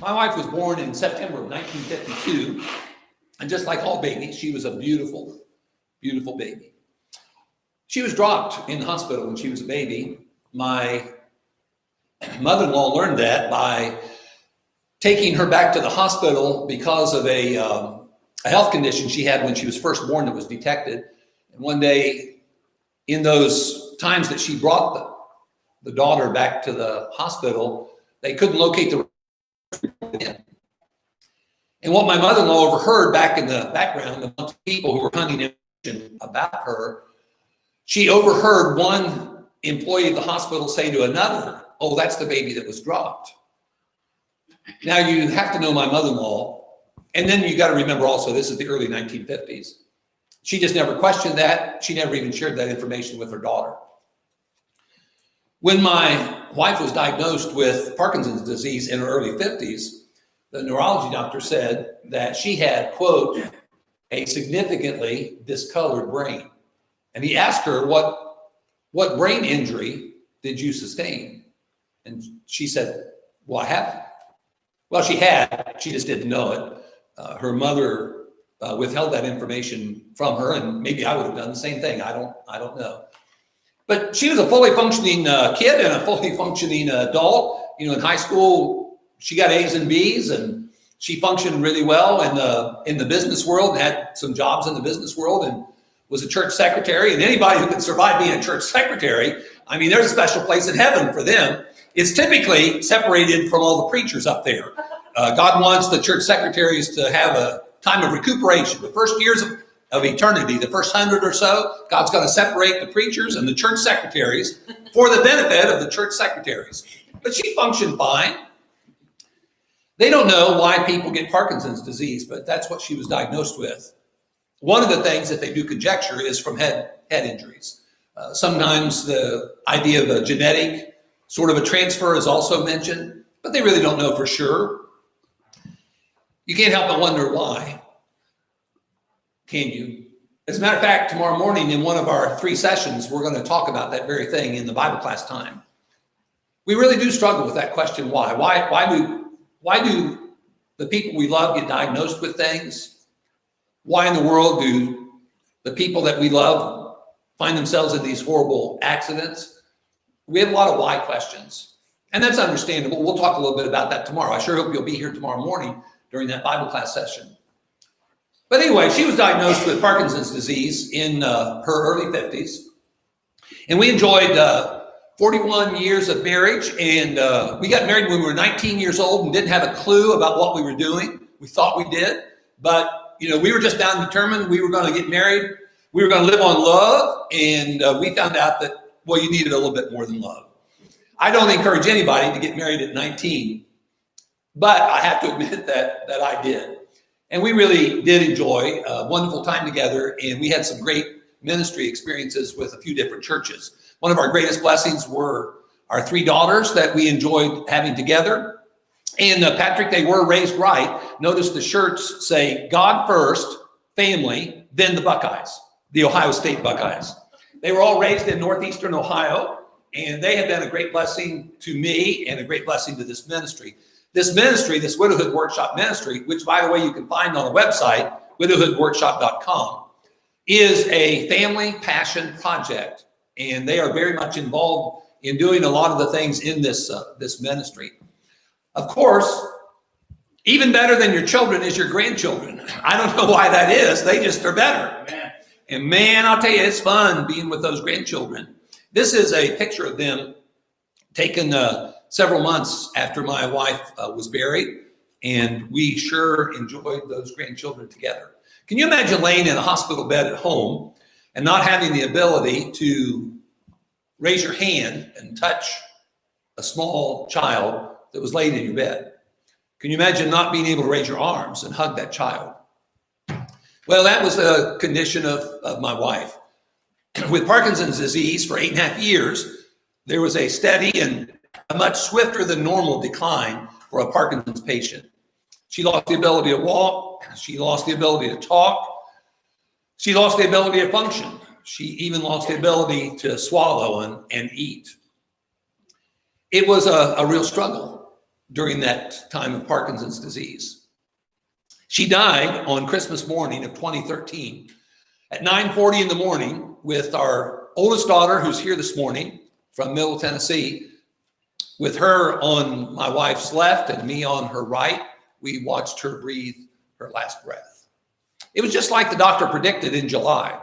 My wife was born in September of 1952, and just like all babies, she was a beautiful, beautiful baby. She was dropped in the hospital when she was a baby. My mother-in-law learned that by taking her back to the hospital because of a health condition she had when she was first born that was detected. And one day, in those times that she brought the daughter back to the hospital, they couldn't locate the. And what my mother-in-law overheard back in the background amongst people who were hunting information about her, she overheard one employee of the hospital say to another, "Oh, that's the baby that was dropped." Now you have to know my mother-in-law, and then you got to remember also this is the early 1950s. She just never questioned that. She never even shared that information with her daughter. When my wife was diagnosed with Parkinson's disease in her early 50s, the neurology doctor said that she had, quote, a significantly discolored brain. And he asked her, what brain injury did you sustain? And she said, well, I haven't. Well, she had, she just didn't know it. Her mother withheld that information from her, and maybe I would have done the same thing. I don't know. But she was a fully functioning kid and a fully functioning adult. You know, in high school, she got A's and B's, and she functioned really well in the business world, and had some jobs in the business world, and was a church secretary. And anybody who can survive being a church secretary, I mean, there's a special place in heaven for them. It's typically separated from all the preachers up there. God wants the church secretaries to have a time of recuperation. The first years of eternity, the first 100 or so, God's going to separate the preachers and the church secretaries for the benefit of the church secretaries. But she functioned fine. They don't know why people get Parkinson's disease, but that's what she was diagnosed with. One of the things that they do conjecture is from head injuries. Sometimes the idea of a genetic sort of a transfer is also mentioned, but they really don't know for sure. You can't help but wonder why, can you? As a matter of fact, tomorrow morning in one of our 3 sessions, we're going to talk about that very thing in the Bible class time. We really do struggle with that question, why? Why do the people we love get diagnosed with things? Why in the world do the people that we love find themselves in these horrible accidents? We have a lot of why questions, and that's understandable. We'll talk a little bit about that tomorrow. I sure hope you'll be here tomorrow morning during that Bible class session. But anyway, she was diagnosed with Parkinson's disease in her early 50s, and we enjoyed 41 years of marriage, and we got married when we were 19 years old and didn't have a clue about what we were doing. We thought we did, but you know, we were just down determined we were going to get married. We were going to live on love, and we found out that, well, you needed a little bit more than love. I don't encourage anybody to get married at 19, but I have to admit that I did. And we really did enjoy a wonderful time together, and we had some great ministry experiences with a few different churches. One of our greatest blessings were our 3 daughters that we enjoyed having together. And Patrick, they were raised right. Notice the shirts say God first, family, then the Buckeyes, the Ohio State Buckeyes. They were all raised in northeastern Ohio, and they have been a great blessing to me and a great blessing to this ministry. This ministry, this Widowhood Workshop ministry, which, by the way, you can find on the website, widowhoodworkshop.com, is a family passion project, and they are very much involved in doing a lot of the things in this ministry. Of course, even better than your children is your grandchildren. I don't know why that is. They just are better. Amen. And man, I'll tell you, it's fun being with those grandchildren. This is a picture of them taken several months after my wife was buried, and we sure enjoyed those grandchildren together. Can you imagine laying in a hospital bed at home and not having the ability to raise your hand and touch a small child that was laying in your bed? Can you imagine not being able to raise your arms and hug that child? Well, that was the condition of my wife. With Parkinson's disease for 8.5 years, there was a steady and a much swifter than normal decline for a Parkinson's patient. She lost the ability to walk. She lost the ability to talk. She lost the ability to function. She even lost the ability to swallow and eat. It was a real struggle. during that time of Parkinson's disease. She died on Christmas morning of 2013 at 9:40 in the morning with our oldest daughter, who's here this morning from Middle Tennessee, with her on my wife's left and me on her right. We watched her breathe her last breath. It was just like the doctor predicted in July.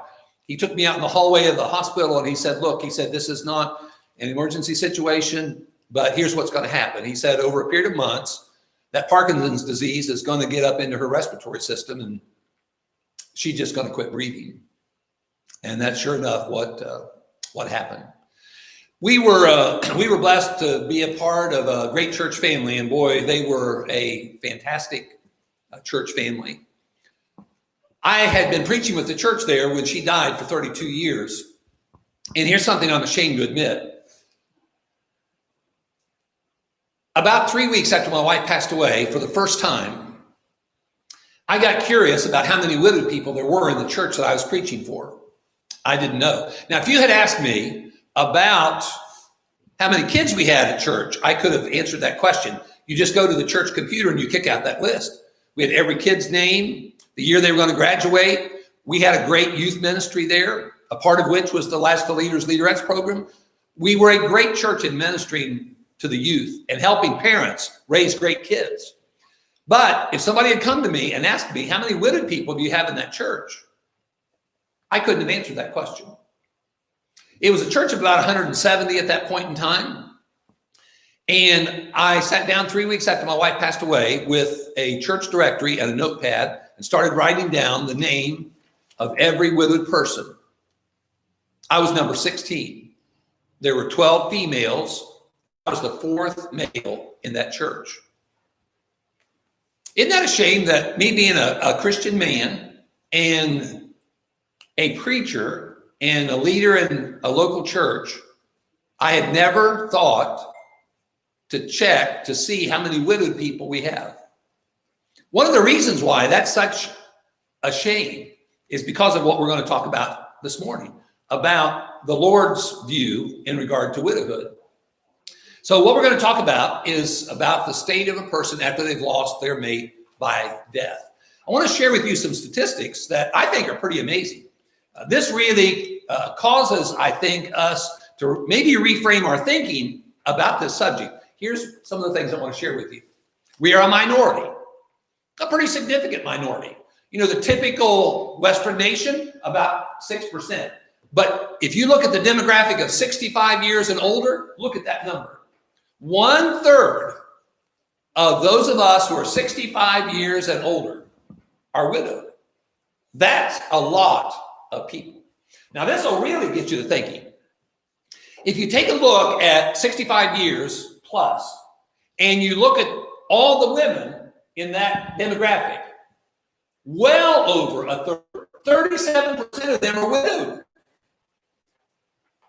He took me out in the hallway of the hospital and he said, look, he said, this is not an emergency situation, but here's what's going to happen. He said, over a period of months, that Parkinson's disease is going to get up into her respiratory system and she's just going to quit breathing. And that's sure enough what happened. We were blessed to be a part of a great church family, and boy, they were a fantastic church family. I had been preaching with the church there when she died for 32 years. And here's something I'm ashamed to admit. About 3 weeks after my wife passed away, for the first time, I got curious about how many widowed people there were in the church that I was preaching for. I didn't know. Now, if you had asked me about how many kids we had at church, I could have answered that question. You just go to the church computer and you kick out that list. We had every kid's name, the year they were going to graduate. We had a great youth ministry there, a part of which was the Last the Leaders Leaderettes program. We were a great church in ministering to the youth and helping parents raise great kids. But if somebody had come to me and asked me, how many widowed people do you have in that church? I couldn't have answered that question. It was a church of about 170 at that point in time. And I sat down 3 weeks after my wife passed away with a church directory and a notepad and started writing down the name of every widowed person. I was number 16. There were 12 females. I was the fourth male in that church. Isn't that a shame that me being a Christian man and a preacher and a leader in a local church, I had never thought to check to see how many widowed people we have. One of the reasons why that's such a shame is because of what we're going to talk about this morning, about the Lord's view in regard to widowhood. So what we're going to talk about is about the state of a person after they've lost their mate by death. I want to share with you some statistics that I think are pretty amazing. This really causes, I think, us to maybe reframe our thinking about this subject. Here's some of the things I want to share with you. We are a minority, a pretty significant minority. You know, the typical Western nation, about 6%. But if you look at the demographic of 65 years and older, look at that number. 1/3 of those of us who are 65 years and older are widowed. That's a lot of people. Now, this will really get you to thinking. If you take a look at 65 years plus, and you look at all the women in that demographic, well over a third, 37% of them are widowed.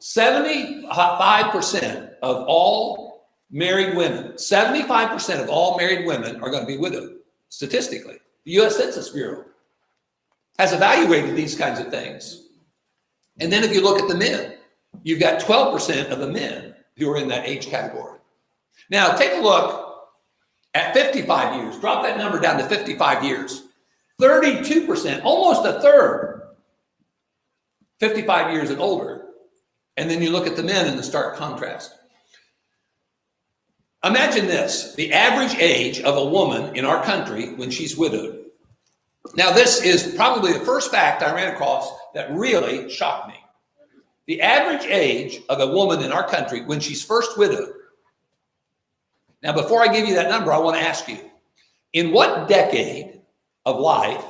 75% of all married women, 75% of all married women are going to be widowed, statistically. The U.S. Census Bureau has evaluated these kinds of things. And then if you look at the men, you've got 12% of the men who are in that age category. Now, take a look at 55 years. Drop that number down to 55 years. 32%, almost a third, 55 years and older. And then you look at the men in the stark contrast. Imagine this, the average age of a woman in our country when she's widowed. Now, this is probably the first fact I ran across that really shocked me. The average age of a woman in our country when she's first widowed. Now, before I give you that number, I want to ask you, in what decade of life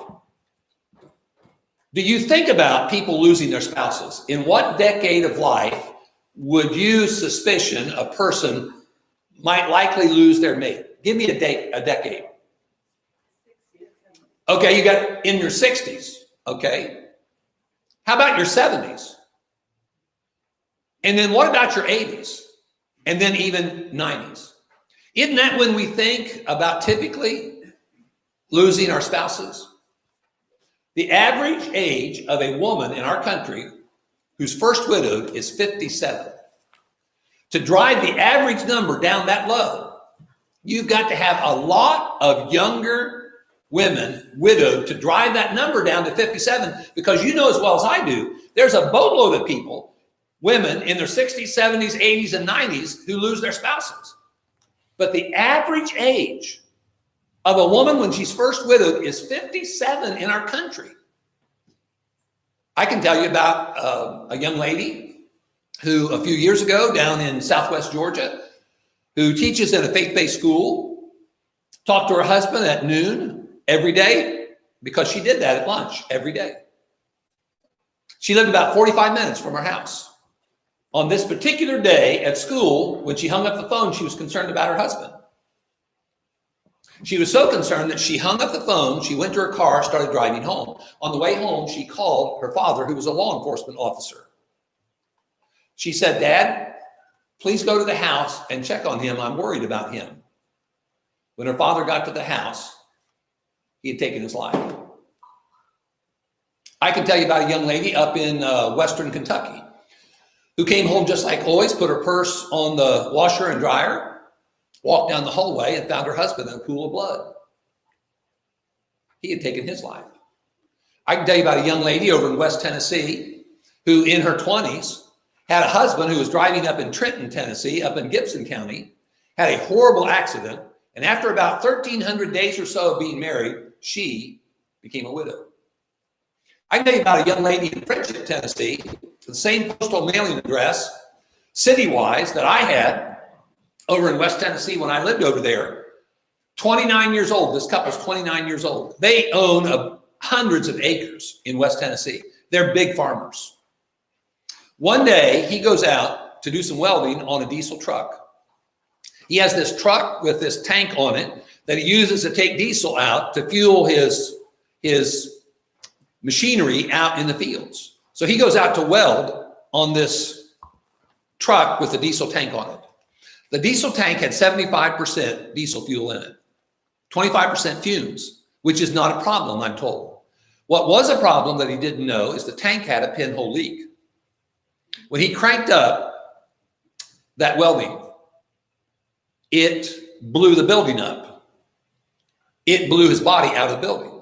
do you think about people losing their spouses? In what decade of life would you suspicion a person might likely lose their mate? Give me a decade. Okay, you got in your 60s, okay? How about your 70s? And then what about your 80s? And then even 90s? Isn't that when we think about typically losing our spouses? The average age of a woman in our country who's first widowed is 57. To drive the average number down that low, You've got to have a lot of younger women widowed to drive that number down to 57, because you know as well as I do, there's a boatload of people, women in their 60s, 70s, 80s, and 90s who lose their spouses. But the average age of a woman when she's first widowed is 57 in our country. I can tell you about a young lady who a few years ago down in Southwest Georgia, who teaches in a faith-based school, talked to her husband at noon every day, because she did that at lunch every day. She lived about 45 minutes from her house. On this particular day at school, when she hung up the phone, she was concerned about her husband. She was so concerned that she hung up the phone, she went to her car, started driving home. On the way home, she called her father, who was a law enforcement officer. She said, "Dad, please go to the house and check on him. I'm worried about him." When her father got to the house, he had taken his life. I can tell you about a young lady up in Western Kentucky who came home just like always, put her purse on the washer and dryer, walked down the hallway and found her husband in a pool of blood. He had taken his life. I can tell you about a young lady over in West Tennessee who in her 20s had a husband who was driving up in Trenton, Tennessee, up in Gibson County, had a horrible accident, and after about 1,300 days or so of being married, she became a widow. I can tell you about a young lady in Friendship, Tennessee, the same postal mailing address, city-wise, that I had over in West Tennessee when I lived over there. 29 years old. This couple's 29 years old. They own hundreds of acres in West Tennessee. They're big farmers. One day, he goes out to do some welding on a diesel truck. He has this truck with this tank on it that he uses to take diesel out to fuel his machinery out in the fields. So he goes out to weld on this truck with a diesel tank on it. The diesel tank had 75% diesel fuel in it, 25% fumes, which is not a problem, I'm told. What was a problem that he didn't know is the tank had a pinhole leak. When he cranked up that welding, it blew the building up. It blew his body out of the building.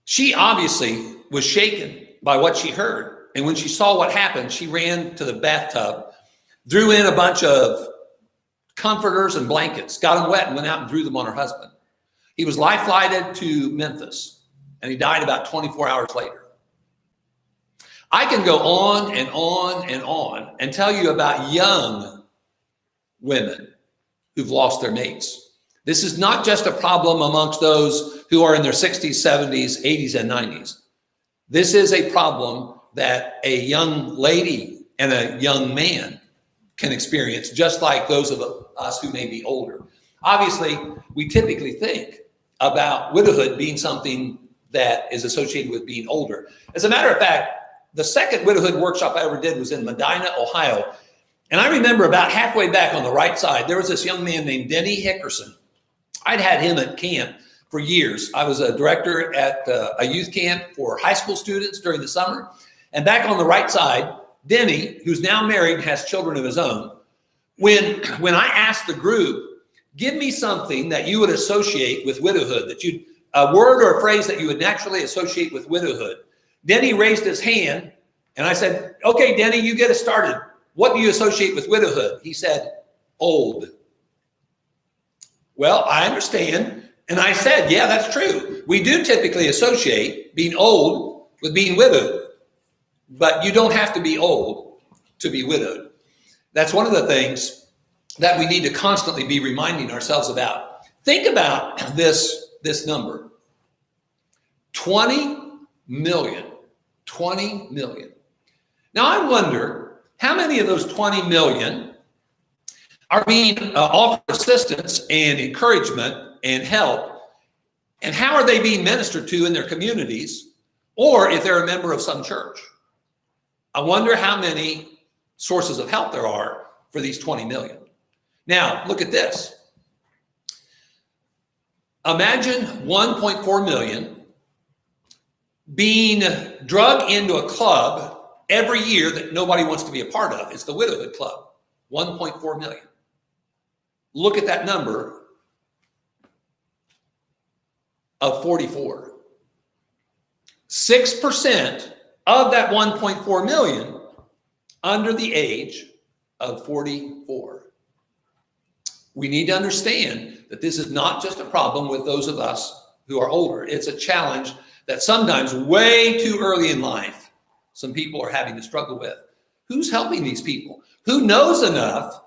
She obviously was shaken by what she heard. And when she saw what happened, she ran to the bathtub, drew in a bunch of comforters and blankets, got them wet, and went out and threw them on her husband. He was life-flighted to Memphis, and he died about 24 hours later. I can go on and on and on and tell you about young women who've lost their mates. This is not just a problem amongst those who are in their 60s, 70s, 80s, and 90s. This is a problem that a young lady and a young man can experience, just like those of us who may be older. Obviously, we typically think about widowhood being something that is associated with being older. As a matter of fact, the second widowhood workshop I ever did was in Medina, Ohio. And I remember about halfway back on the right side, there was this young man named Denny Hickerson. I'd had him at camp for years. I was a director at a youth camp for high school students during the summer. And back on the right side, Denny, who's now married and has children of his own, when I asked the group, give me something that you would associate with widowhood, a word or a phrase that you would naturally associate with widowhood, Denny raised his hand, and I said, okay, Denny, you get us started. What do you associate with widowhood? He said, old. Well, I understand. And I said, yeah, that's true. We do typically associate being old with being widowed, but you don't have to be old to be widowed. That's one of the things that we need to constantly be reminding ourselves about. Think about this number, 20 million. 20 million. Now, I wonder how many of those 20 million are being offered assistance and encouragement and help, and how are they being ministered to in their communities, or if they're a member of some church. I wonder how many sources of help there are for these 20 million. Now, look at this. Imagine 1.4 million being drug into a club every year that nobody wants to be a part of. It's the Widowhood Club, 1.4 million. look at that number of 44. 6% of that 1.4 million under the age of 44. We need to understand that this is not just a problem with those of us who are older. It's a challenge that sometimes way too early in life, some people are having to struggle with. Who's helping these people? Who knows enough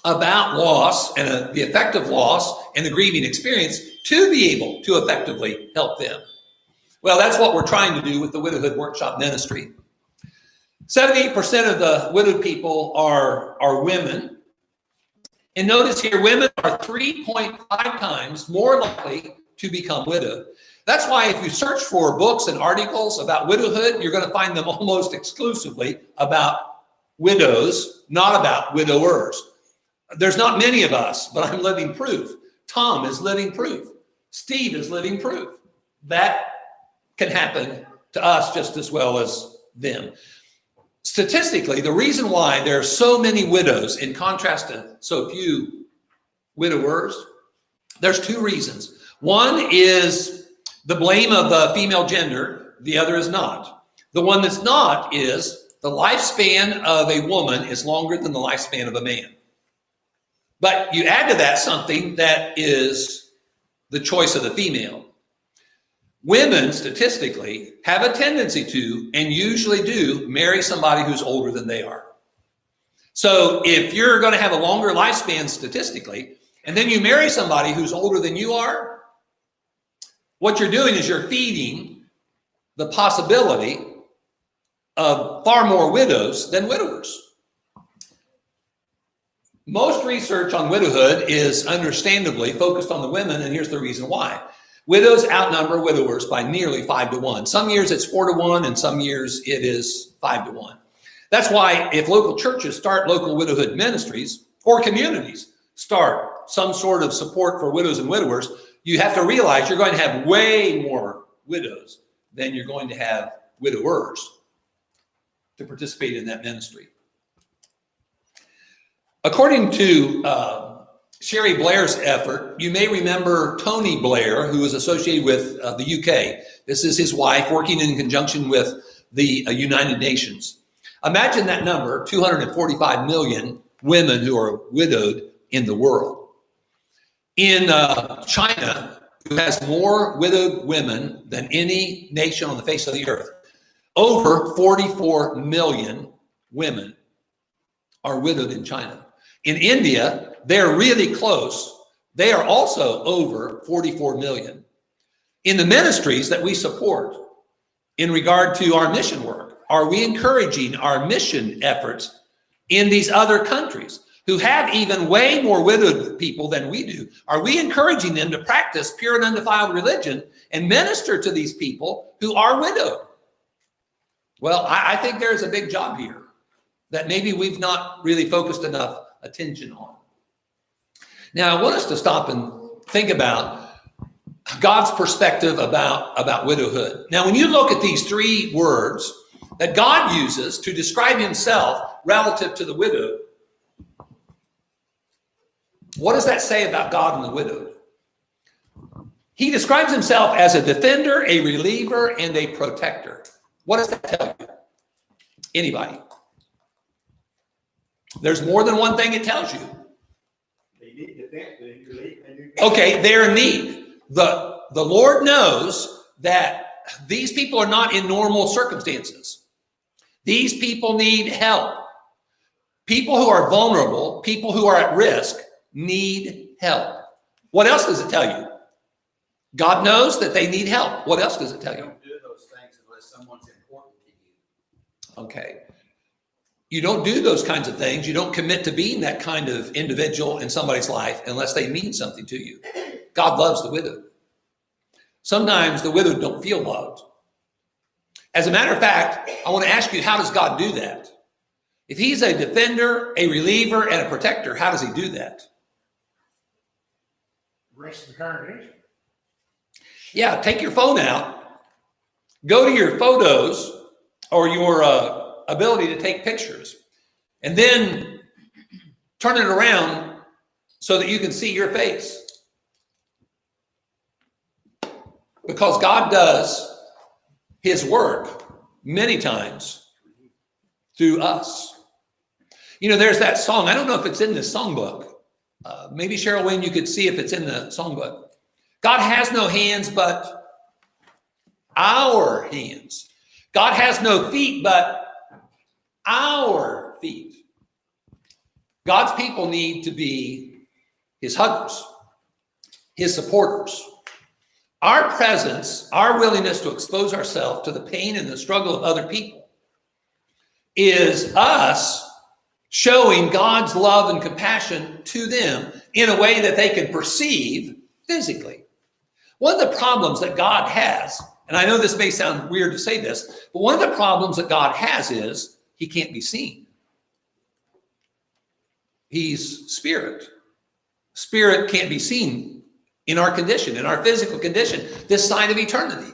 about loss and the effect of loss and the grieving experience to be able to effectively help them? Well, that's what we're trying to do with the Widowhood Workshop Ministry. 78% of the widowed people are women. And notice here, women are 3.5 times more likely to become widowed. That's why if you search for books and articles about widowhood, you're going to find them almost exclusively about widows, not about widowers. There's not many of us, but I'm living proof. Tom is living proof. Steve is living proof. That can happen to us just as well as them. Statistically, the reason why there are so many widows in contrast to so few widowers, there's two reasons. One is the blame of the female gender. The other is not. The one that's not is the lifespan of a woman is longer than the lifespan of a man. But you add to that something that is the choice of the female. Women, statistically, have a tendency to, and usually do, marry somebody who's older than they are. So if you're going to have a longer lifespan statistically, and then you marry somebody who's older than you are, what you're doing is you're feeding the possibility of far more widows than widowers. Most research on widowhood is understandably focused on the women, and here's the reason why. Widows outnumber widowers by nearly 5 to 1. Some years it's 4 to 1, and some years it is 5 to 1. That's why if local churches start local widowhood ministries, or communities start some sort of support for widows and widowers, you have to realize you're going to have way more widows than you're going to have widowers to participate in that ministry. According to Sherry Blair's effort, you may remember Tony Blair, who is associated with the UK. This is his wife working in conjunction with the United Nations. Imagine that number, 245 million women who are widowed in the world. In China, who has more widowed women than any nation on the face of the earth, over 44 million women are widowed in China. In India, they're really close. They are also over 44 million. In the ministries that we support in regard to our mission work, are we encouraging our mission efforts in these other countries who have even way more widowed people than we do? Are we encouraging them to practice pure and undefiled religion and minister to these people who are widowed? Well, I think there's a big job here that maybe we've not really focused enough attention on. Now, I want us to stop and think about God's perspective about widowhood. Now, when you look at these three words that God uses to describe himself relative to the widowed, what does that say about God and the widowed? He describes himself as a defender, a reliever, and a protector. What does that tell you? Anybody? There's more than one thing it tells you. Okay, they're in need. The Lord knows that these people are not in normal circumstances. These people need help. People who are vulnerable, people who are at risk, need help. What else does it tell you? God knows that they need help. What else does it tell you? Don't do those things unless someone's important to you. Okay. You don't do those kinds of things. You don't commit to being that kind of individual in somebody's life unless they mean something to you. God loves the widowed. Sometimes the widowed don't feel loved. As a matter of fact, I want to ask you, how does God do that? If he's a defender, a reliever, and a protector, how does he do that? The rest of the congregation. Yeah, take your phone out, go to your photos or your ability to take pictures, and then turn it around so that you can see your face. Because God does his work many times through us. You know, there's that song. I don't know if it's in this songbook. Maybe Cheryl Wayne, you could see if it's in the songbook. God has no hands but our hands. God has no feet but our feet. God's people need to be his huggers, his supporters. Our presence, our willingness to expose ourselves to the pain and the struggle of other people is us showing God's love and compassion to them in a way that they can perceive physically. One of the problems that God has, and I know this may sound weird to say this, but one of the problems that God has is he can't be seen. He's spirit. Spirit can't be seen in our condition, in our physical condition, this side of eternity.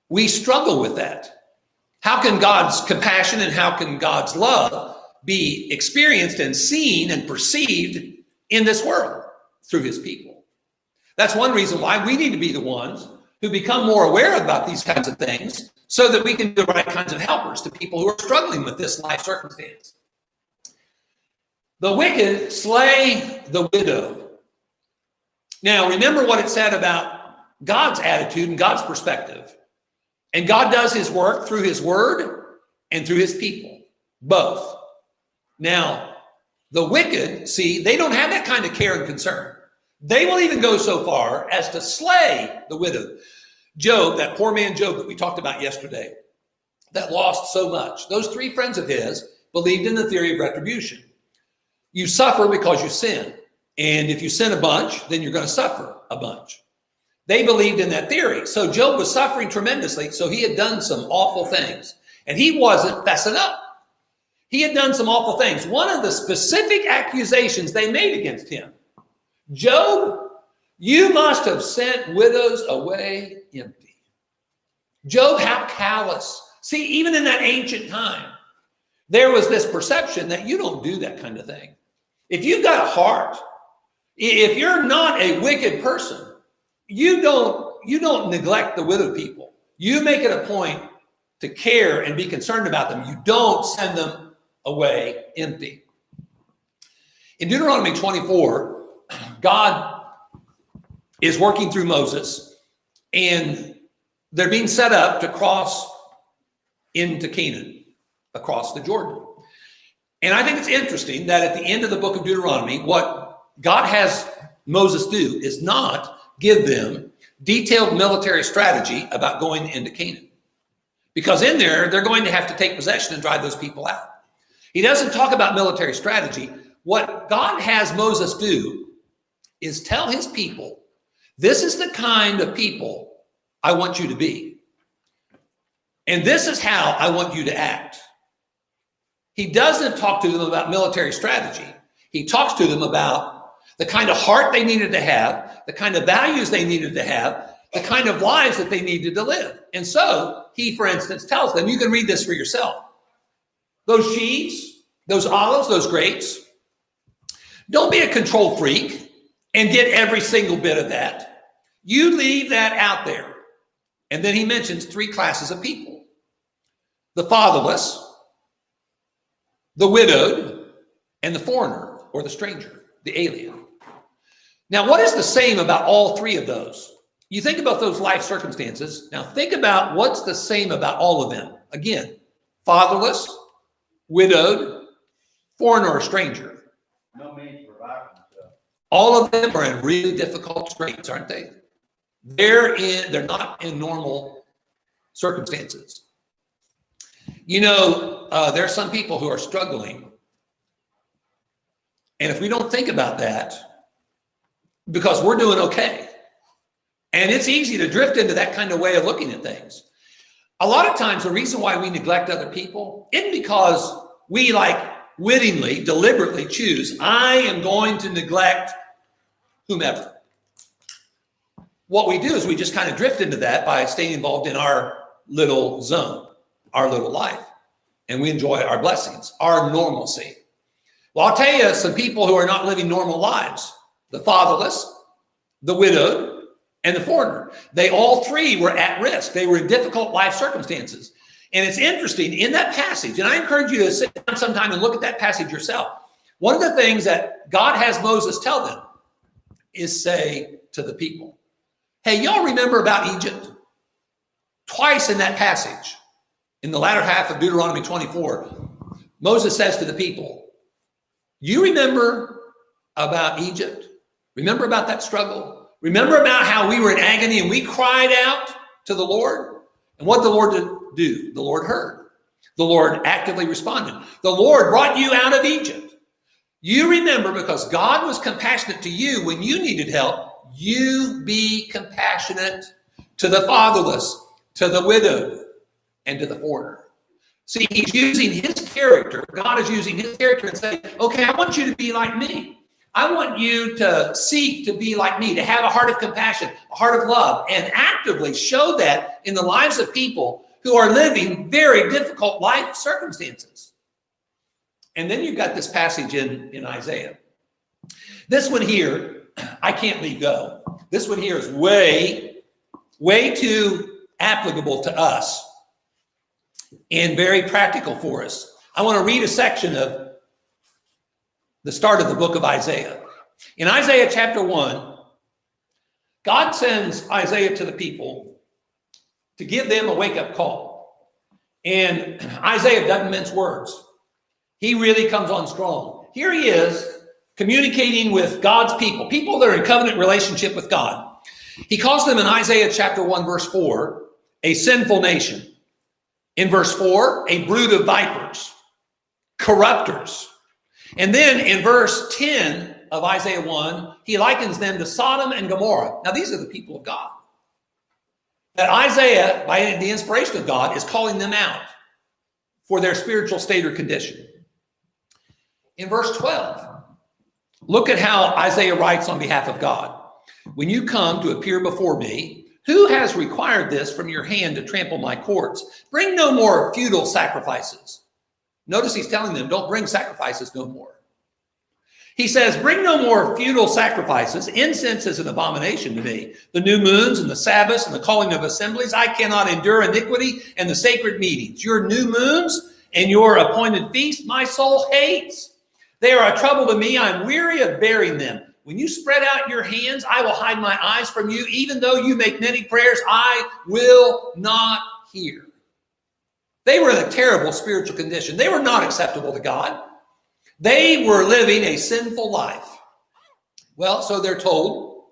We struggle with that. How can God's compassion and how can God's love be experienced and seen and perceived in this world through his people? That's one reason why we need to be the ones who become more aware about these kinds of things so that we can be the right kinds of helpers to people who are struggling with this life circumstance. The wicked slay the widow. Now, remember what it said about God's attitude and God's perspective. And God does his work through his word and through his people, both. Now, the wicked, see, they don't have that kind of care and concern. They will even go so far as to slay the widow. Job, that poor man Job that we talked about yesterday, that lost so much. Those three friends of his believed in the theory of retribution. You suffer because you sin. And if you sin a bunch, then you're going to suffer a bunch. They believed in that theory. So Job was suffering tremendously. So he had done some awful things. And he wasn't fessing up. He had done some awful things. One of the specific accusations they made against him, Job, you must have sent widows away empty. Job, how callous. See, even in that ancient time, there was this perception that you don't do that kind of thing. If you've got a heart, if you're not a wicked person, you don't neglect the widowed people. You make it a point to care and be concerned about them. You don't send them away empty. In Deuteronomy 24, God is working through Moses, and they're being set up to cross into Canaan, across the Jordan. And I think it's interesting that at the end of the book of Deuteronomy, what God has Moses do is not give them detailed military strategy about going into Canaan. Because in there, they're going to have to take possession and drive those people out. He doesn't talk about military strategy. What God has Moses do is tell his people, this is the kind of people I want you to be. And this is how I want you to act. He doesn't talk to them about military strategy. He talks to them about the kind of heart they needed to have, the kind of values they needed to have, the kind of lives that they needed to live. And so he, for instance, tells them, you can read this for yourself. Those sheaves, those olives, those grapes, don't be a control freak and get every single bit of that. You leave that out there. And then he mentions three classes of people: the fatherless, the widowed, and the foreigner, or the stranger, the alien. Now, what is the same about all three of those? You think about those life circumstances. Now, think about what's the same about all of them. Again, fatherless, widowed, foreigner, or stranger. No means to provide for themselves. All of them are in really difficult straits, aren't they? They're not in normal circumstances. You know, there are some people who are struggling. And if we don't think about that, because we're doing okay. And it's easy to drift into that kind of way of looking at things. A lot of times, the reason why we neglect other people isn't because we wittingly, deliberately choose, I am going to neglect whomever. What we do is we just kind of drift into that by staying involved in our little zone, our little life. And we enjoy our blessings, our normalcy. Well, I'll tell you some people who are not living normal lives: the fatherless, the widowed, and the foreigner. They all three were at risk. They were in difficult life circumstances. And it's interesting in that passage, and I encourage you to sit down sometime and look at that passage yourself. One of the things that God has Moses tell them is say to the people, hey, y'all remember about Egypt? Twice in that passage, in the latter half of Deuteronomy 24, Moses says to the people, you remember about Egypt? Remember about that struggle? Remember about how we were in agony and we cried out to the Lord? And what did the Lord do? The Lord heard. The Lord actively responded. The Lord brought you out of Egypt. You remember, because God was compassionate to you when you needed help, you be compassionate to the fatherless, to the widowed, and to the foreigner. See, he's using his character. God is using his character and saying, okay, I want you to be like me. I want you to seek to be like me, to have a heart of compassion, a heart of love, and actively show that in the lives of people who are living very difficult life circumstances. And then you've got this passage in Isaiah. This one here, I can't leave go. This one here is way too applicable to us and very practical for us. I want to read a section of the start of the book of Isaiah. In Isaiah chapter 1, God sends Isaiah to the people to give them a wake-up call. And Isaiah doesn't mince words. He really comes on strong. Here he is communicating with God's people, people that are in covenant relationship with God. He calls them in Isaiah chapter 1, verse 4, a sinful nation. In verse 4, a brood of vipers, corrupters. And then in verse 10 of Isaiah 1, he likens them to Sodom and Gomorrah. Now, these are the people of God. That Isaiah, by the inspiration of God, is calling them out for their spiritual state or condition. In verse 12, look at how Isaiah writes on behalf of God. When you come to appear before me, who has required this from your hand to trample my courts? Bring no more futile sacrifices. Notice he's telling them, don't bring sacrifices no more. He says, bring no more futile sacrifices. Incense is an abomination to me. The new moons and the Sabbaths and the calling of assemblies, I cannot endure iniquity and the sacred meetings. Your new moons and your appointed feasts, my soul hates. They are a trouble to me. I'm weary of bearing them. When you spread out your hands, I will hide my eyes from you. Even though you make many prayers, I will not hear. They were in a terrible spiritual condition. They were not acceptable to God. They were living a sinful life. Well, so they're told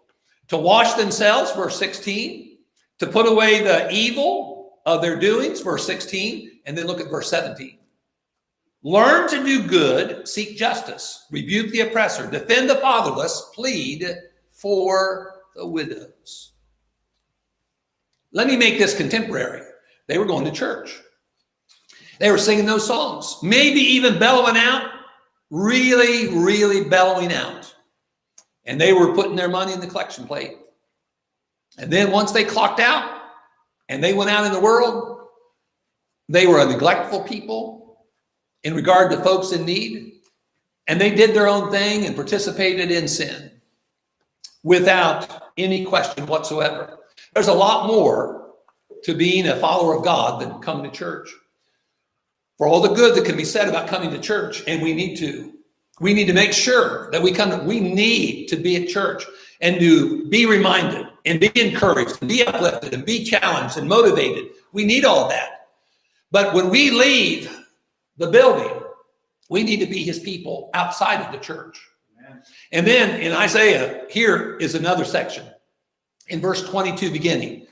to wash themselves, verse 16, to put away the evil of their doings, verse 16, and then look at verse 17. Learn to do good, seek justice, rebuke the oppressor, defend the fatherless, plead for the widows. Let me make this contemporary. They were going to church. They were singing those songs, maybe even bellowing out, really bellowing out. And they were putting their money in the collection plate. And then once they clocked out and they went out in the world, they were a neglectful people in regard to folks in need. And they did their own thing and participated in sin without any question whatsoever. There's a lot more to being a follower of God than coming to church. For all the good that can be said about coming to church, and we need to make sure that we need to be at church and to be reminded and be encouraged and be uplifted and be challenged and motivated. We need all that. But when we leave the building, we need to be his people outside of the church. Amen. And then in Isaiah, here is another section in verse 22 beginning.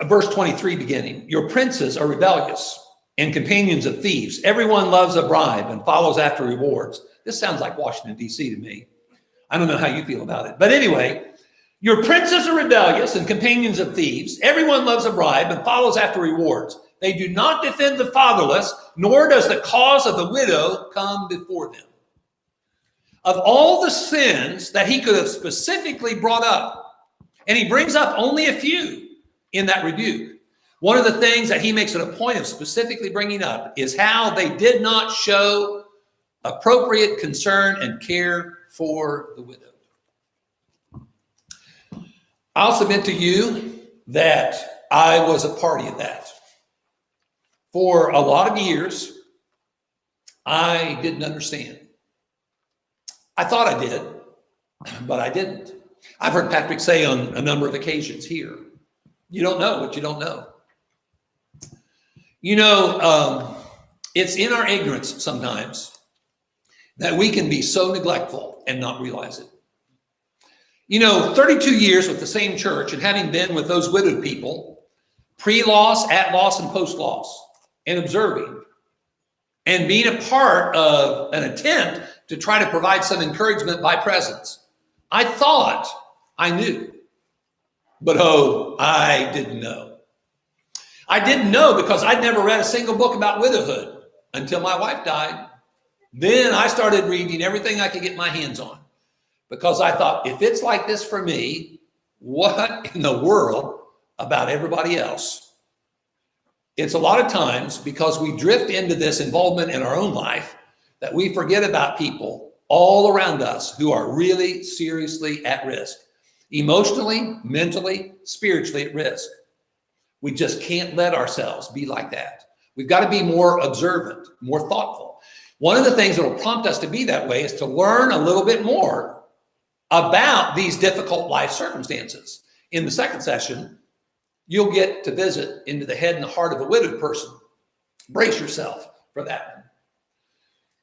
Verse 23 beginning, your princes are rebellious and companions of thieves. Everyone loves a bribe and follows after rewards. This sounds like Washington, D.C. to me. I don't know how you feel about it. But anyway, your princes are rebellious and companions of thieves. Everyone loves a bribe and follows after rewards. They do not defend the fatherless, nor does the cause of the widow come before them. Of all the sins that he could have specifically brought up, and he brings up only a few in that rebuke, one of the things that he makes it a point of specifically bringing up is how they did not show appropriate concern and care for the widowed. I'll submit to you that I was a party of that. For a lot of years, I didn't understand. I thought I did, but I didn't. I've heard Patrick say on a number of occasions here, you don't know what you don't know. You know, it's in our ignorance sometimes that we can be so neglectful and not realize it. You know, 32 years with the same church and having been with those widowed people, pre-loss, at loss, and post-loss, and observing, and being a part of an attempt to try to provide some encouragement by presence. I thought I knew, but I didn't know. I didn't know because I'd never read a single book about widowhood until my wife died. Then I started reading everything I could get my hands on because I thought, if it's like this for me, what in the world about everybody else? It's a lot of times because we drift into this involvement in our own life that we forget about people all around us who are really seriously at risk, emotionally, mentally, spiritually at risk. We just can't let ourselves be like that. We've got to be more observant, more thoughtful. One of the things that will prompt us to be that way is to learn a little bit more about these difficult life circumstances. In the second session, you'll get to visit into the head and the heart of a widowed person. Brace yourself for that one.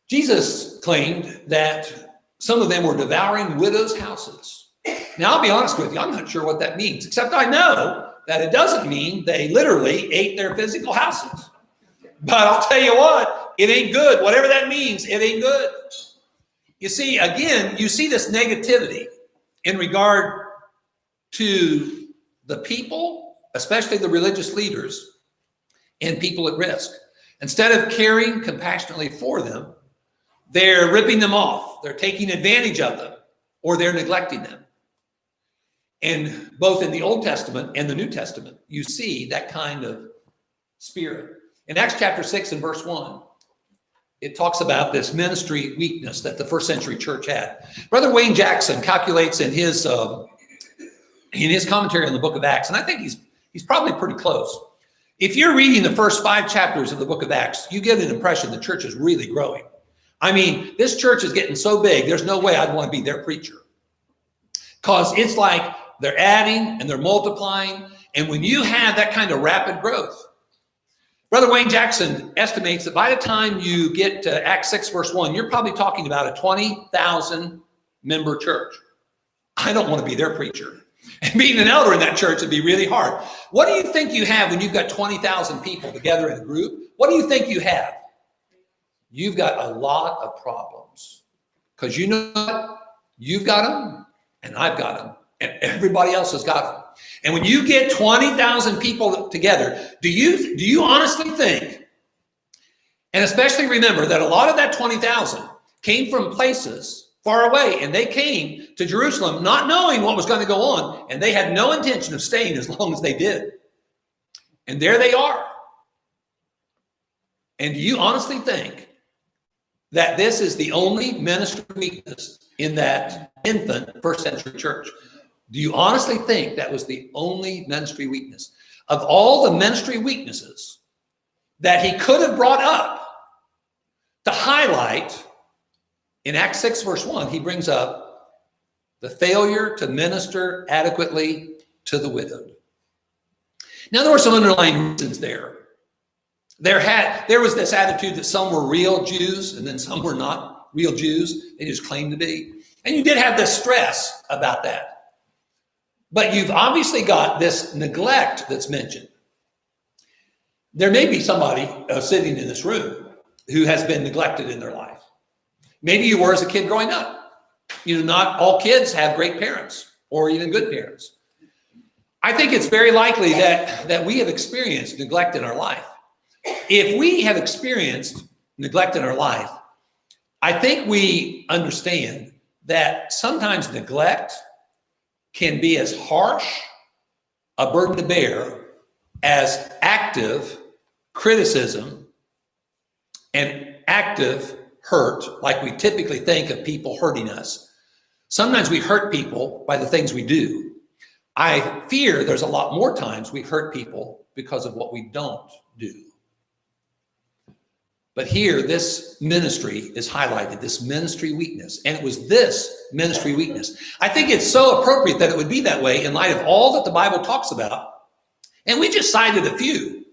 Jesus claimed that some of them were devouring widows' houses. Now, I'll be honest with you, I'm not sure what that means, except I know that it doesn't mean they literally ate their physical houses. But I'll tell you what, it ain't good. Whatever that means, it ain't good. You see, again, you see this negativity in regard to the people, especially the religious leaders and people at risk. Instead of caring compassionately for them, they're ripping them off. They're taking advantage of them, or they're neglecting them. And both in the Old Testament and the New Testament, you see that kind of spirit. In Acts chapter 6 and verse 1, it talks about this ministry weakness that the first century church had. Brother Wayne Jackson calculates in his commentary on the book of Acts, and I think he's probably pretty close. If you're reading the first 5 chapters of the book of Acts, you get an impression the church is really growing. I mean, this church is getting so big, there's no way I'd want to be their preacher. Because it's like they're adding and they're multiplying. And when you have that kind of rapid growth, Brother Wayne Jackson estimates that by the time you get to Acts 6, verse 1, you're probably talking about a 20,000 member church. I don't want to be their preacher. And being an elder in that church would be really hard. What do you think you have when you've got 20,000 people together in a group? What do you think you have? You've got a lot of problems. Because you know what? You've got them, and I've got them, and everybody else has got them. And when you get 20,000 people together, do you honestly think, and especially remember that a lot of that 20,000 came from places far away, and they came to Jerusalem not knowing what was going to go on, and they had no intention of staying as long as they did. And there they are. And do you honestly think that this is the only ministry weakness in that infant first century church? Do you honestly think that was the only ministry weakness? Of all the ministry weaknesses that he could have brought up to highlight, in Acts 6, verse 1, he brings up the failure to minister adequately to the widowed. Now, there were some underlying reasons there. There was this attitude that some were real Jews and then some were not real Jews. They just claimed to be. And you did have this stress about that. But you've obviously got this neglect that's mentioned. There may be somebody sitting in this room who has been neglected in their life. Maybe you were as a kid growing up. You know, not all kids have great parents or even good parents. I think it's very likely that we have experienced neglect in our life. If we have experienced neglect in our life, I think we understand that sometimes neglect can be as harsh a burden to bear as active criticism and active hurt like we typically think of people hurting us. Sometimes we hurt people by the things we do. I fear there's a lot more times we hurt people because of what we don't do. But here, this ministry is highlighted, this ministry weakness. And it was this ministry weakness. I think it's so appropriate that it would be that way in light of all that the Bible talks about. And we just cited a few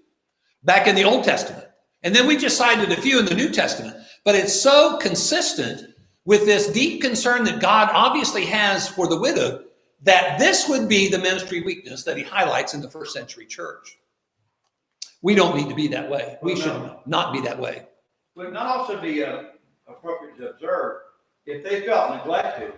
back in the Old Testament. And then we just cited a few in the New Testament. But it's so consistent with this deep concern that God obviously has for the widow that this would be the ministry weakness that he highlights in the first century church. We don't need to be that way. We should not be that way. Would it not also be appropriate to observe if they felt neglected,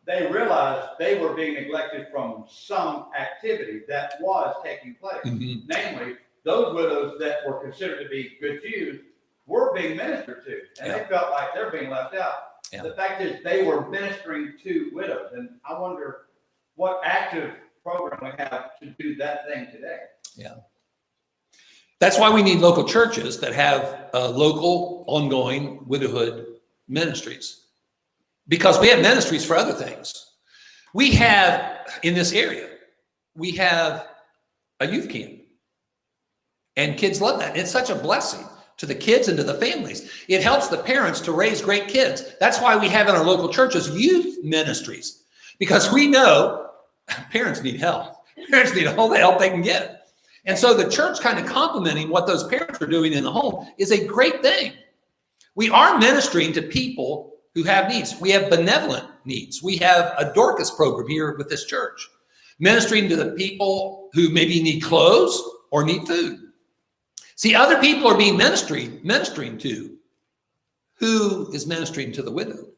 they realized they were being neglected from some activity that was taking place. Mm-hmm. Namely, those widows that were considered to be good Jews were being ministered to, and they felt like they're being left out. Yeah. The fact is they were ministering to widows, and I wonder what active program we have to do that thing today. Yeah. That's why we need local churches that have local, ongoing widowhood ministries. Because we have ministries for other things. We have, in this area, we have a youth camp. And kids love that. It's such a blessing to the kids and to the families. It helps the parents to raise great kids. That's why we have in our local churches youth ministries. Because we know parents need help. Parents need all the help they can get. And so the church kind of complementing what those parents are doing in the home is a great thing. We are ministering to people who have needs. We have benevolent needs. We have a Dorcas program here with this church, ministering to the people who maybe need clothes or need food. See, other people are being ministering to. Who is ministering to the widow?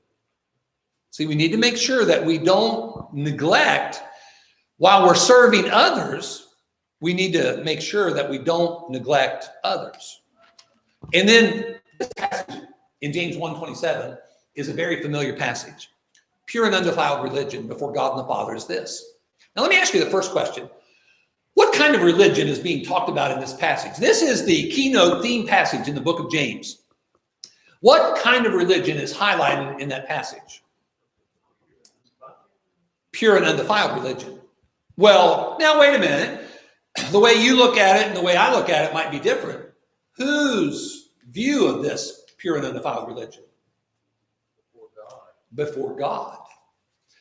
See, we need to make sure that we don't neglect, while we're serving others, we need to make sure that we don't neglect others. And then this passage in James 1:27 is a very familiar passage. Pure and undefiled religion before God and the Father is this. Now, let me ask you the first question. What kind of religion is being talked about in this passage? This is the keynote theme passage in the book of James. What kind of religion is highlighted in that passage? Pure and undefiled religion. Well, now wait a minute. The way you look at it and the way I look at it might be different. Whose view of this pure and undefiled religion? Before God.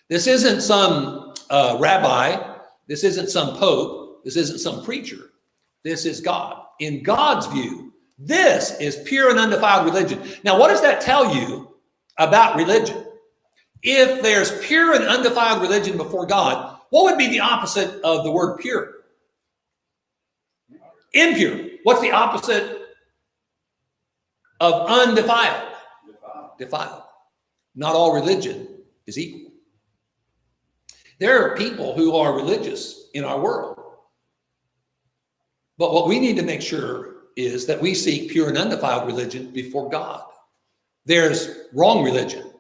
This isn't some rabbi. This isn't some pope. This isn't some preacher. This is God. In God's view, this is pure and undefiled religion. Now, what does that tell you about religion? If there's pure and undefiled religion before God, what would be the opposite of the word pure? Impure. What's the opposite of undefiled? Defiled. Not all religion is equal. There are people who are religious in our world. But what we need to make sure is that we seek pure and undefiled religion before God. There's wrong religion.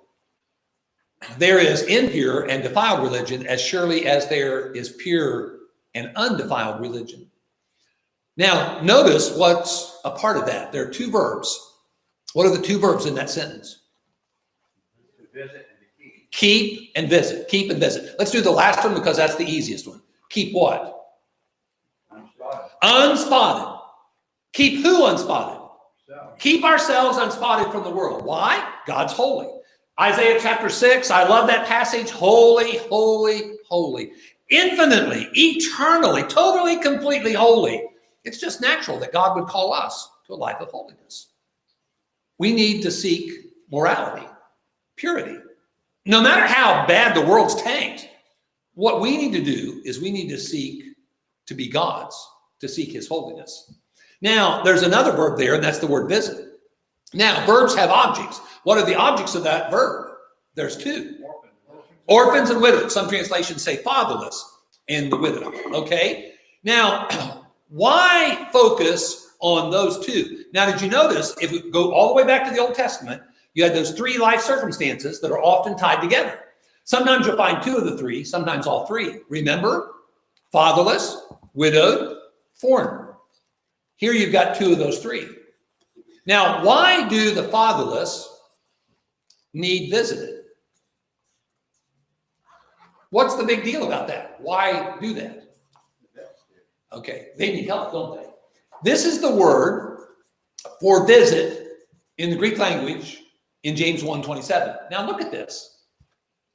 There is impure and defiled religion as surely as there is pure and undefiled religion. Now, notice what's a part of that. There are two verbs. What are the two verbs in that sentence? To visit and to keep. Keep and visit. Keep and visit. Let's do the last one because that's the easiest one. Keep what? Unspotted. Unspotted. Keep who unspotted? So. Keep ourselves unspotted from the world. Why? God's holy. Isaiah chapter 6, I love that passage. Holy, holy, holy. Infinitely, eternally, totally, completely holy. It's just natural that God would call us to a life of holiness. We need to seek morality, purity. No matter how bad the world's tanked, what we need to do is we need to seek to be God's, to seek his holiness. Now, there's another verb there, and that's the word visit. Now, verbs have objects. What are the objects of that verb? There's two. Orphans and widows. Some translations say fatherless and the widow. Okay? Now, why focus on those two? Now, did you notice, if we go all the way back to the Old Testament, you had those three life circumstances that are often tied together. Sometimes you'll find two of the three, sometimes all three. Remember? Fatherless, widowed, foreigner. Here you've got two of those three. Now, why do the fatherless need visited. What's the big deal about that? Why do that? Okay, they need help, don't they? This is the word for visit in the Greek language in James 1:27. Now look at this.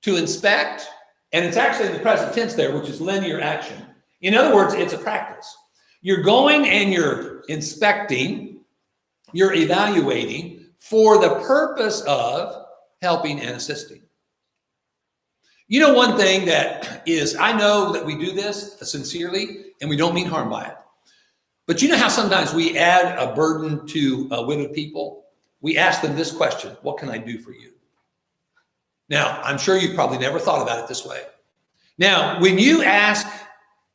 To inspect, and it's actually in the present tense there, which is linear action. In other words, it's a practice. You're going and you're inspecting, you're evaluating for the purpose of helping and assisting. You know, one thing that is, I know that we do this sincerely and we don't mean harm by it. But you know how sometimes we add a burden to widowed people? We ask them this question: what can I do for you? Now, I'm sure you've probably never thought about it this way. Now, when you ask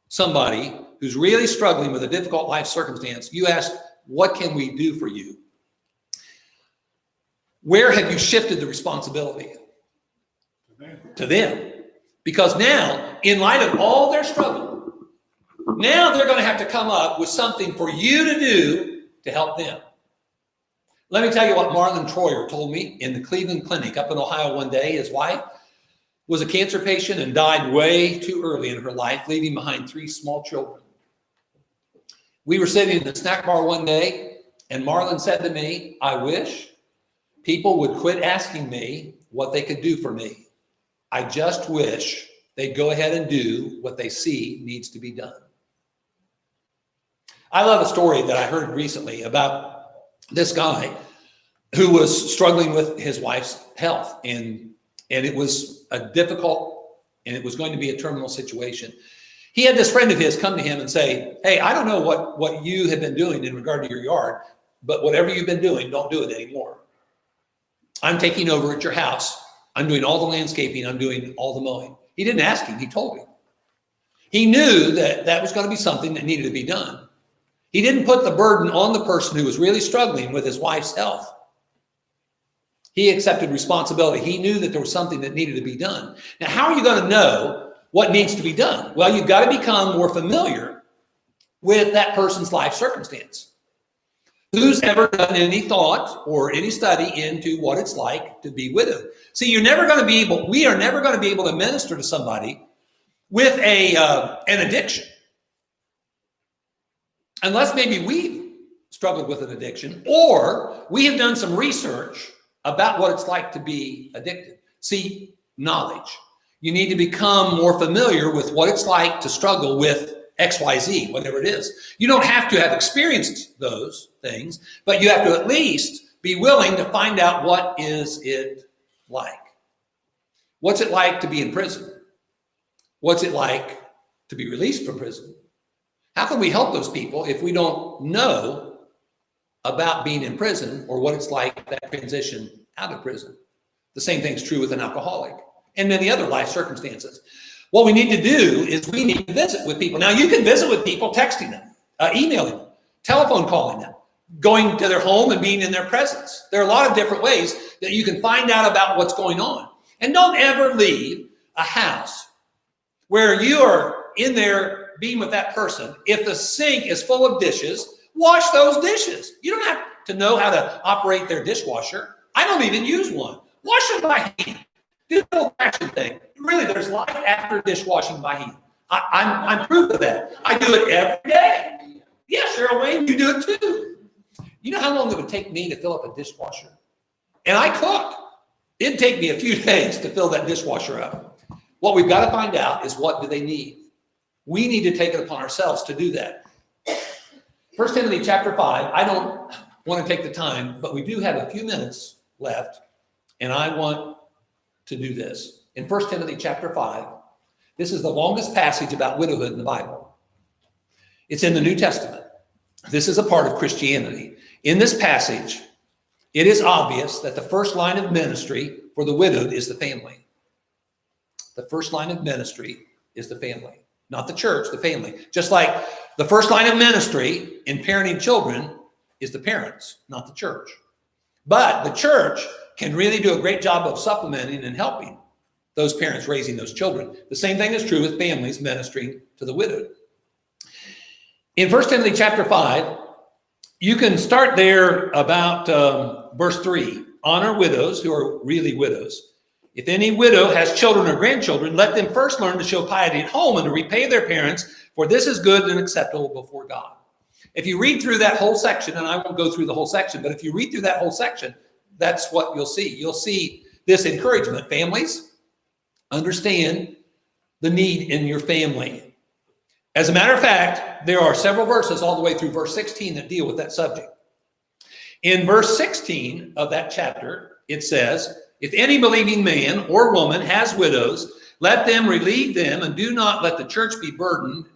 somebody who's really struggling with a difficult life circumstance, you ask, what can we do for you? Where have you shifted the responsibility? To them. Because now, in light of all their struggle, now they're going to have to come up with something for you to do to help them. Let me tell you what Marlon Troyer told me in the Cleveland Clinic up in Ohio one day. His wife was a cancer patient and died way too early in her life, leaving behind 3 small children. We were sitting in the snack bar one day, and Marlon said to me, I wish people would quit asking me what they could do for me. I just wish they'd go ahead and do what they see needs to be done. I love a story that I heard recently about this guy who was struggling with his wife's health, and it was a difficult, and it was going to be a terminal situation. He had this friend of his come to him and say, hey, I don't know what you have been doing in regard to your yard, but whatever you've been doing, don't do it anymore. I'm taking over at your house. I'm doing all the landscaping. I'm doing all the mowing. He didn't ask him. He told him. He knew that that was going to be something that needed to be done. He didn't put the burden on the person who was really struggling with his wife's health. He accepted responsibility. He knew that there was something that needed to be done. Now, how are you going to know what needs to be done? Well, you've got to become more familiar with that person's life circumstance. Who's ever done any thought or any study into what it's like to be widowed? See, we are never going to be able to minister to somebody with an addiction. Unless maybe we've struggled with an addiction, or we have done some research about what it's like to be addicted. See, knowledge. You need to become more familiar with what it's like to struggle with XYZ, whatever it is. You don't have to have experienced those things, but you have to at least be willing to find out what is it like. What's it like to be in prison? What's it like to be released from prison? How can we help those people if we don't know about being in prison or what it's like that transition out of prison? The same thing's true with an alcoholic and many other life circumstances. What we need to do is we need to visit with people. Now, you can visit with people texting them, emailing them, telephone calling them, going to their home and being in their presence. There are a lot of different ways that you can find out about what's going on. And don't ever leave a house where you are in there being with that person. If the sink is full of dishes, wash those dishes. You don't have to know how to operate their dishwasher. I don't even use one. Wash them by hand. Do the old-fashioned thing. Really, there's life after dishwashing by hand. I'm proof of that. I do it every day. Yeah, Cheryl Wayne, you do it too. You know how long it would take me to fill up a dishwasher? And I cook. It'd take me a few days to fill that dishwasher up. What we've got to find out is, what do they need? We need to take it upon ourselves to do that. 1 Timothy chapter 5, I don't want to take the time, but we do have a few minutes left, and I want to do this. In 1 Timothy chapter 5, this is the longest passage about widowhood in the Bible. It's in the New Testament. This is a part of Christianity. In this passage, it is obvious that the first line of ministry for the widowed is the family. The first line of ministry is the family. Not the church, the family. Just like the first line of ministry in parenting children is the parents, not the church. But the church can really do a great job of supplementing and helping those parents raising those children. The same thing is true with families ministering to the widowed. In 1 Timothy chapter 5, you can start there about verse 3. honor widows who are really widows. If any widow has children or grandchildren, let them first learn to show piety at home and to repay their parents, for this is good and acceptable before God. If you read through that whole section, and I won't go through the whole section, but if you read through that whole section, that's what you'll see. You'll see this encouragement. Families, understand the need in your family. As a matter of fact, there are several verses all the way through verse 16 that deal with that subject. In verse 16 of that chapter, it says, if any believing man or woman has widows, let them relieve them, and do not let the church be burdened,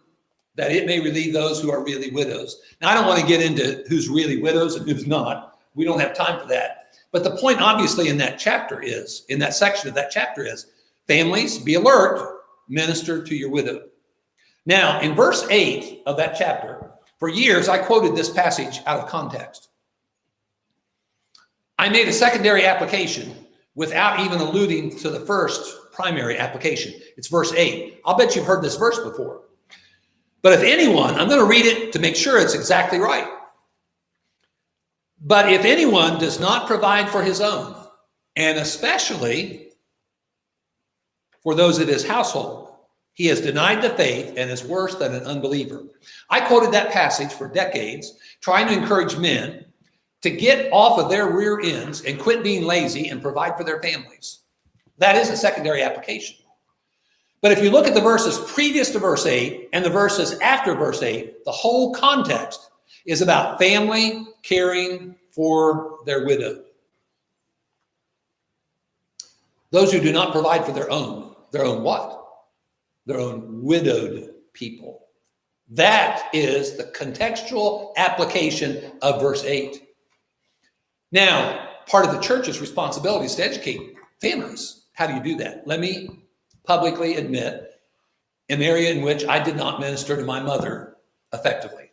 that it may relieve those who are really widows. Now, I don't want to get into who's really widows and who's not. We don't have time for that. But the point, obviously, in that chapter is, in that section of that chapter is, families, be alert, minister to your widow. Now, in verse 8 of that chapter, for years, I quoted this passage out of context. I made a secondary application without even alluding to the first primary application. It's verse 8. I'll bet you've heard this verse before. But if anyone, I'm going to read it to make sure it's exactly right. But if anyone does not provide for his own, and especially for those of his household, he has denied the faith and is worse than an unbeliever. I quoted that passage for decades, trying to encourage men to get off of their rear ends and quit being lazy and provide for their families. That is a secondary application. But if you look at the verses previous to verse 8 and the verses after verse 8, the whole context is about family caring for their widow. Those who do not provide for their own what? Their own widowed people. That is the contextual application of verse 8. Now, part of the church's responsibility is to educate families. How do you do that? Let me publicly admit an area in which I did not minister to my mother effectively.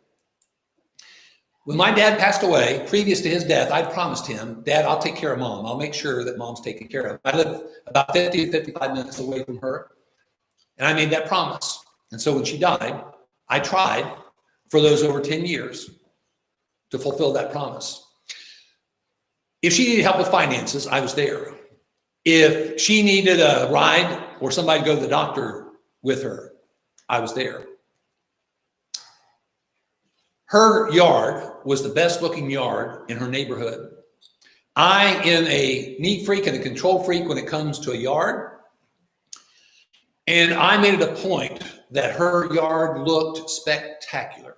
When my dad passed away, previous to his death, I promised him, Dad, I'll take care of Mom. I'll make sure that Mom's taken care of. I live about 50 to 55 minutes away from her. And I made that promise. And so when she died, I tried for those over 10 years to fulfill that promise. If she needed help with finances, I was there. If she needed a ride or somebody to go to the doctor with her, I was there. Her yard was the best looking yard in her neighborhood. I am a neat freak and a control freak when it comes to a yard. And I made it a point that her yard looked spectacular.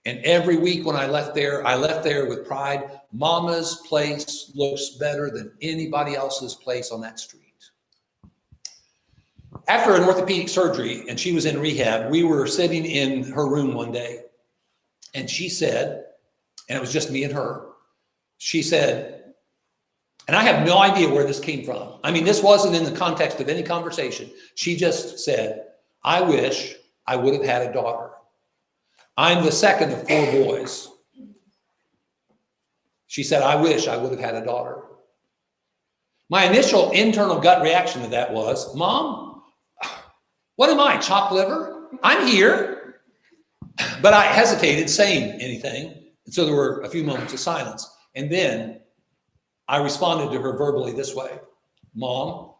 And every week when I left there with pride. Mama's place looks better than anybody else's place on that street. After an orthopedic surgery, and she was in rehab, we were sitting in her room one day. And she said, and it was just me and her, she said, and I have no idea where this came from. I mean, this wasn't in the context of any conversation. She just said, I wish I would have had a daughter. I'm the second of 4 boys. She said, I wish I would have had a daughter. My initial internal gut reaction to that was, Mom, what am I, chopped liver? I'm here. But I hesitated saying anything. And so there were a few moments of silence. And then I responded to her verbally this way, Mom,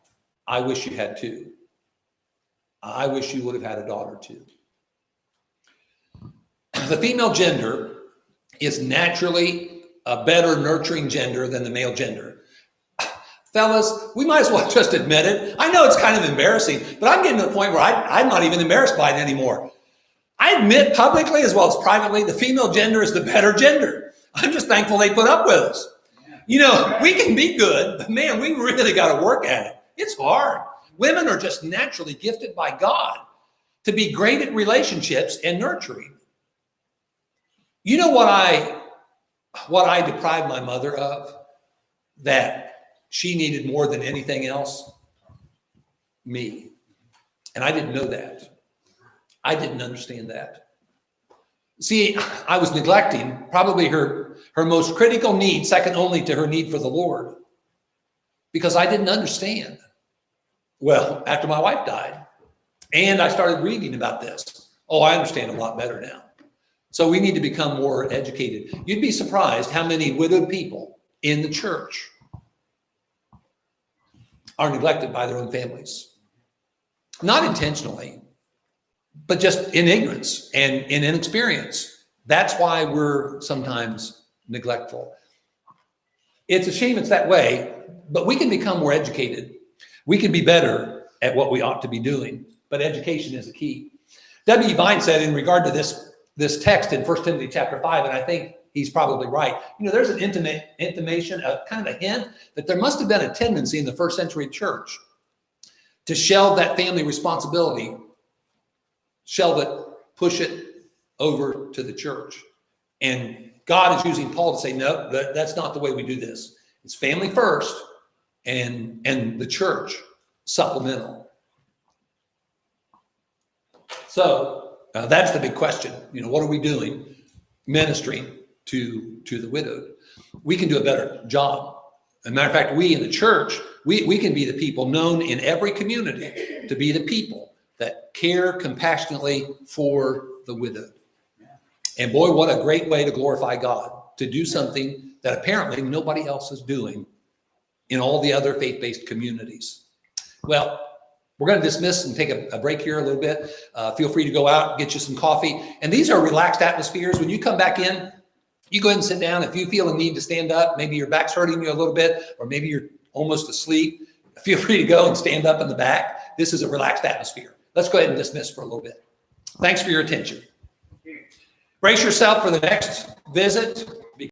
I wish you had 2. I wish you would have had a daughter too. The female gender is naturally a better nurturing gender than the male gender. Fellas, we might as well just admit it. I know it's kind of embarrassing, but I'm getting to the point where I'm not even embarrassed by it anymore. I admit publicly as well as privately, the female gender is the better gender. I'm just thankful they put up with us. You know, we can be good, but man, we really got to work at it. It's hard. Women are just naturally gifted by God to be great at relationships and nurturing. You know what I deprived my mother of that she needed more than anything else? Me. And I didn't know that. I didn't understand that. See, I was neglecting probably her most critical need, second only to her need for the Lord, because I didn't understand. Well, after my wife died, and I started reading about this, I understand a lot better now. So we need to become more educated. You'd be surprised how many widowed people in the church are neglected by their own families. Not intentionally, but just in ignorance and in inexperience. That's why we're sometimes neglectful. It's a shame it's that way, but we can become more educated. We can be better at what we ought to be doing, but education is the key. W. Vine said in regard to this text in 1 Timothy chapter 5, and I think he's probably right. There's an intimation, a kind of a hint that there must have been a tendency in the first century church to shelve that family responsibility, shelve it, push it over to the church. And God is using Paul to say, no, that's not the way we do this. It's family first and the church supplemental. So that's the big question. What are we doing ministering to the widowed? We can do a better job. As a matter of fact, we in the church, we can be the people known in every community to be the people that care compassionately for the widowed. And boy, what a great way to glorify God, to do something that apparently nobody else is doing in all the other faith-based communities. Well, we're going to dismiss and take a break here a little bit. Feel free to go out, get you some coffee. And these are relaxed atmospheres. When you come back in, you go ahead and sit down. If you feel a need to stand up, maybe your back's hurting you a little bit, or maybe you're almost asleep, feel free to go and stand up in the back. This is a relaxed atmosphere. Let's go ahead and dismiss for a little bit. Thanks for your attention. Brace yourself for the next visit.